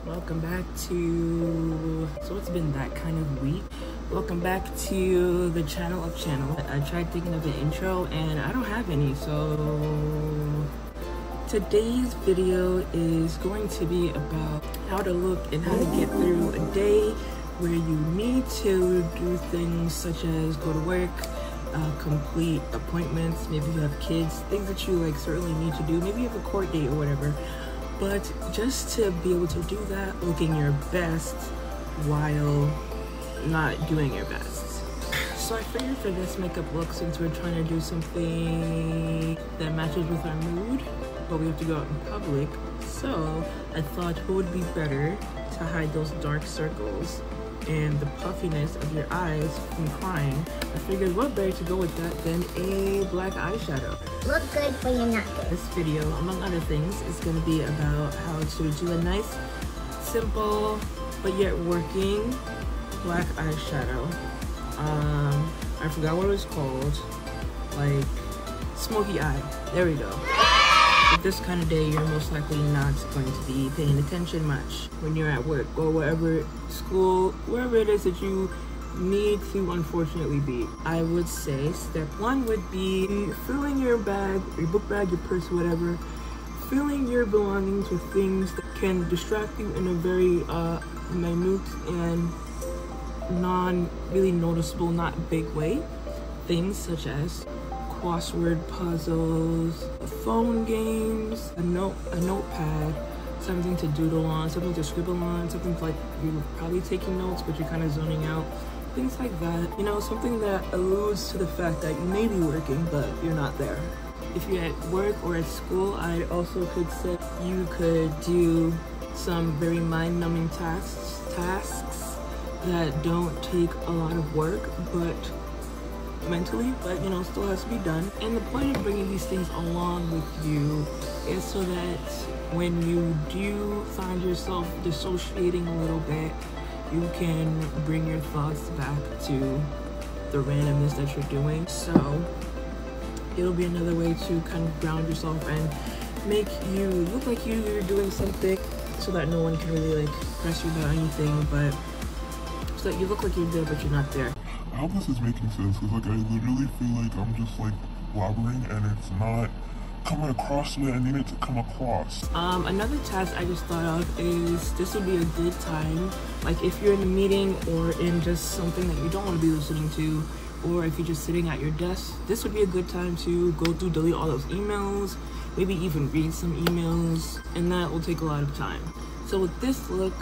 Welcome back to, so it's been that kind of week. Welcome back to the channel of channel. I tried thinking of an intro and I don't have any, so today's video is going to be about how to look and how to get through a day where you need to do things such as go to work, complete appointments, maybe you have kids, things that you like certainly need to do, maybe you have a court date or whatever. But just to be able to do that, looking your best while not doing your best. So I figured for this makeup look, since we're trying to do something that matches with our mood, but we have to go out in public, so I thought who would be better to hide those dark circles and the puffiness of your eyes from crying. I figured what better to go with that than a black eyeshadow. Look good but you're not good. This video, among other things, is going to be about how to do a nice, simple, but yet working black eyeshadow. I forgot what it was called. Like, smoky eye. There we go. With this kind of day, you're most likely not going to be paying attention much when you're at work or wherever, school, wherever it is that you need to unfortunately be. I would say step one would be filling your bag, your book bag, your purse, whatever, filling your belongings with things that can distract you in a very minute and non-really noticeable, not big way. Things such as crossword puzzles, phone games, a notepad, something to doodle on, something to scribble on, something like you're probably taking notes but you're kind of zoning out, things like that. You know, something that alludes to the fact that you may be working but you're not there. If you're at work or at school, I also could say you could do some very mind-numbing tasks that don't take a lot of work but mentally, but you know, still has to be done. And the point of bringing these things along with you is so that when you do find yourself dissociating a little bit, you can bring your thoughts back to the randomness that you're doing. So it'll be another way to kind of ground yourself and make you look like you're doing something, so that no one can really like press you about anything, but so that you look like you're there but you're not there. I hope this is making sense, because like I literally feel like I'm just like blabbering and it's not coming across the way I need it to come across. Another task I just thought of is this would be a good time, like if you're in a meeting or in just something that you don't want to be listening to, or if you're just sitting at your desk, this would be a good time to go through, delete all those emails, maybe even read some emails, and that will take a lot of time. So with this look,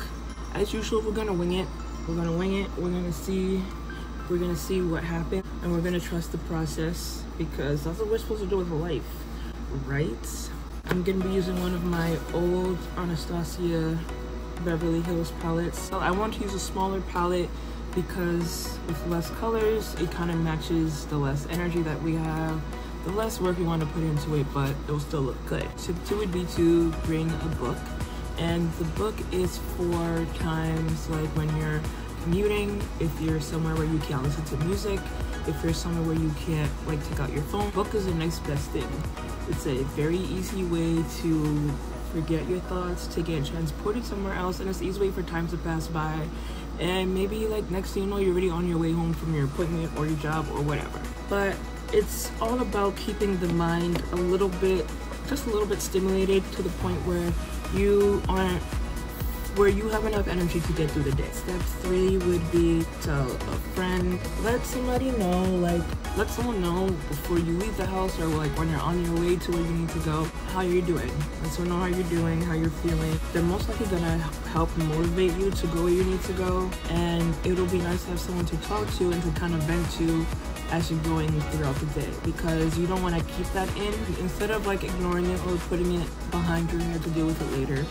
as usual, we're gonna wing it. We're gonna wing it. We're gonna see what happened, and we're gonna trust the process, because that's what we're supposed to do with life, right? I'm gonna be using one of my old Anastasia Beverly Hills palettes. So I want to use a smaller palette because with less colors, it kind of matches the less energy that we have, the less work we want to put into it, but it'll still look good. Tip 2 would be to bring a book, and the book is for times like when you're commuting, if you're somewhere where you can't listen to music, if you're somewhere where you can't like take out your phone. Book is a nice best thing. It's a very easy way to forget your thoughts, to get transported somewhere else, and it's an easy way for time to pass by, and maybe like next thing you know, you're already on your way home from your appointment or your job or whatever. But it's all about keeping the mind a little bit, just a little bit stimulated to the point where you aren't, where you have enough energy to get through the day. Step 3 would be tell a friend, let somebody know, like let someone know before you leave the house, or like when you're on your way to where you need to go, how you're doing. Let someone know how you're doing, how you're feeling. They're most likely gonna help motivate you to go where you need to go, and it'll be nice to have someone to talk to and to kind of vent to as you're going throughout the day, because you don't want to keep that in. Instead of like ignoring it or putting it behind your head to deal with it later,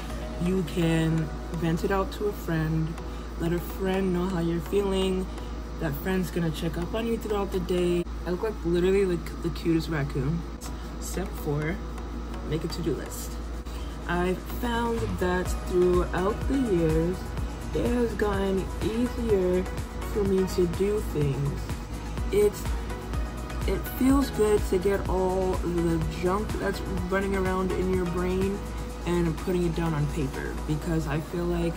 you can vent it out to a friend, let a friend know how you're feeling. That friend's gonna check up on you throughout the day. I look like literally like the cutest raccoon. Step 4, make a to-do list. I found that throughout the years, it has gotten easier for me to do things. It feels good to get all the junk that's running around in your brain and putting it down on paper, because I feel like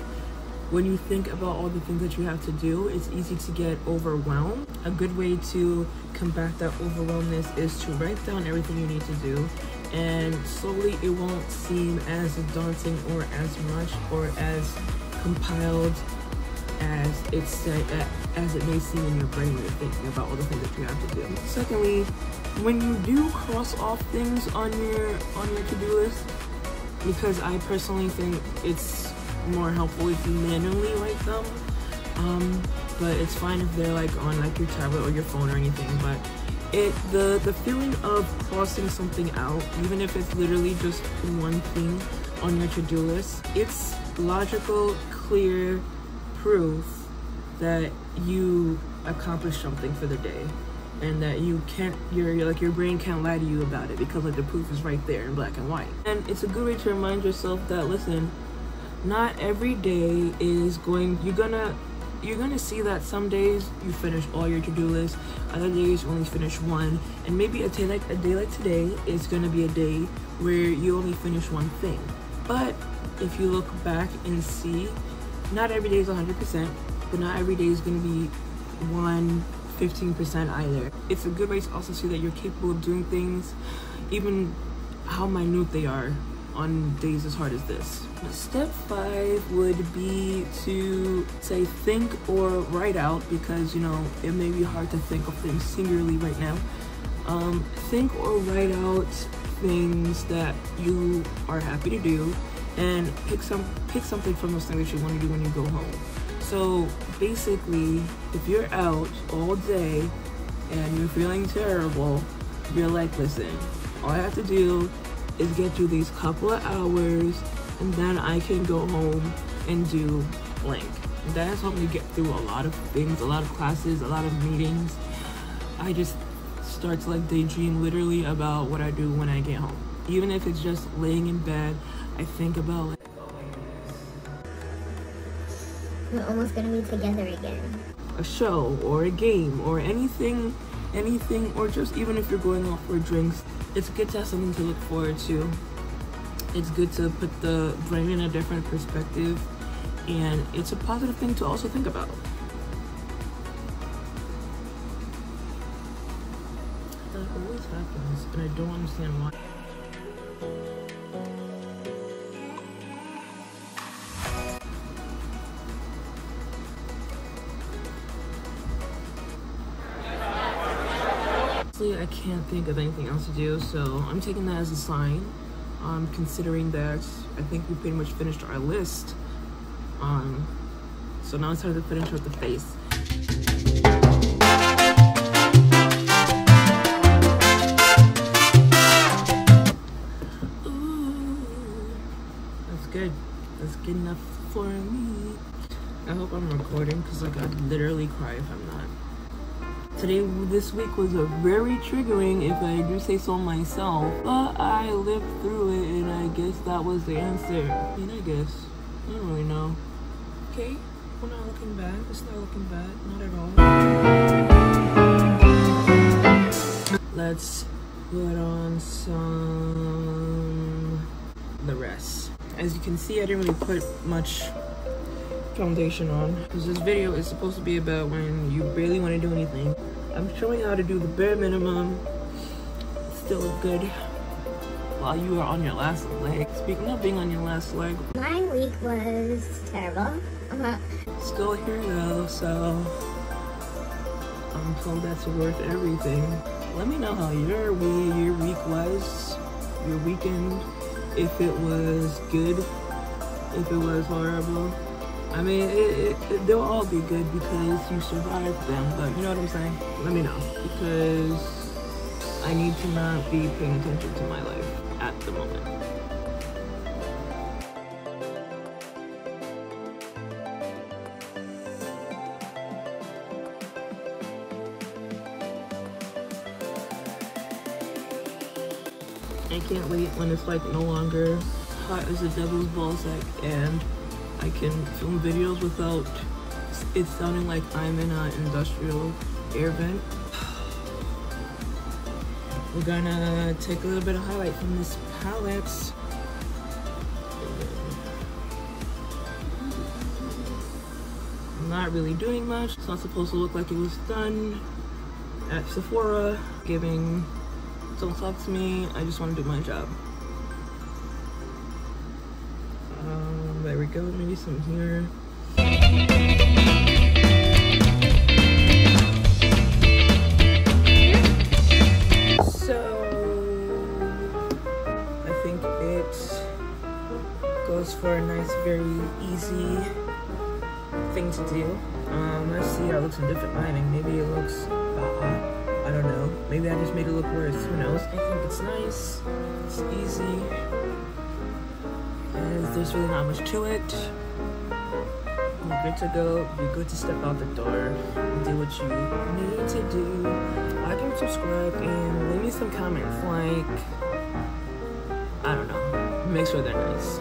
when you think about all the things that you have to do, it's easy to get overwhelmed. A good way to combat that overwhelmness is to write down everything you need to do, and slowly it won't seem as daunting or as much or as compiled as it may seem in your brain when you're thinking about all the things that you have to do. Secondly, when you do cross off things on your to-do list, because I personally think it's more helpful if you manually write them, but it's fine if they're like on like your tablet or your phone or anything. But the feeling of crossing something out, even if it's literally just one thing on your to-do list, it's logical, clear proof that you accomplished something for the day, and that you can't, your brain can't lie to you about it, because like the proof is right there in black and white. And it's a good way to remind yourself that, listen, not every day is going, you're gonna see that some days you finish all your to-do list, other days you only finish one, and maybe a day like today is gonna be a day where you only finish one thing. But if you look back and see, not every day is 100%, but not every day is gonna be 15% either. It's a good way to also see that you're capable of doing things, even how minute they are, on days as hard as this. Step 5 would be to say think or write out, because you know it may be hard to think of things singularly right now. Think or write out things that you are happy to do, and pick something from those things that you want to do when you go home. So basically, if you're out all day and you're feeling terrible, you're like, listen, all I have to do is get through these couple of hours, and then I can go home and do blank. And that has helped me get through a lot of things, a lot of classes, a lot of meetings. I just start to like daydream literally about what I do when I get home. Even if it's just laying in bed, I think about like, we're almost gonna be together again. A show or a game or anything, or just even if you're going out for drinks, it's good to have something to look forward to. It's good to put the brain in a different perspective, and it's a positive thing to also think about. That always happens, and I don't understand why. I can't think of anything else to do, so I'm taking that as a sign. Considering that I think we pretty much finished our list. So now it's time to finish with the face. Ooh, that's good. That's good enough for me. I hope I'm recording, because like I'd literally cry if I'm not. This week was a very triggering, if I do say so myself, but I lived through it, and I guess that was the answer. I mean, I guess. I don't really know. Okay, we're not looking bad. It's not looking bad, not at all. Let's put on the rest. As you can see, I didn't really put much foundation on, because this video is supposed to be about when you barely want to do anything. I'm showing how to do the bare minimum, still look good while you are on your last leg. Speaking of being on your last leg, My week was terrible. still here though, so I'm told that's worth everything. Let me know how your week was, your weekend, if it was good, if it was horrible. I mean, they'll all be good because you survived them, but you know what I'm saying? Let me know, because I need to not be paying attention to my life at the moment. I can't wait when it's like no longer hot as a devil's ballsack and I can film videos without it sounding like I'm in an industrial air vent. We're gonna take a little bit of highlight from this palette. Not really doing much. It's not supposed to look like it was done at Sephora, giving don't talk to me, I just want to do my job. There we go, maybe some here. So I think it goes for a nice, very easy thing to do. Let's see how it looks in different lighting. Maybe it looks I don't know. Maybe I just made it look worse. Who knows? I think it's nice. It's easy. And there's really not much to it. You're good to go. You're good to step out the door and do what you need to do. Like and subscribe and leave me some comments. Like, I don't know. Make sure they're nice.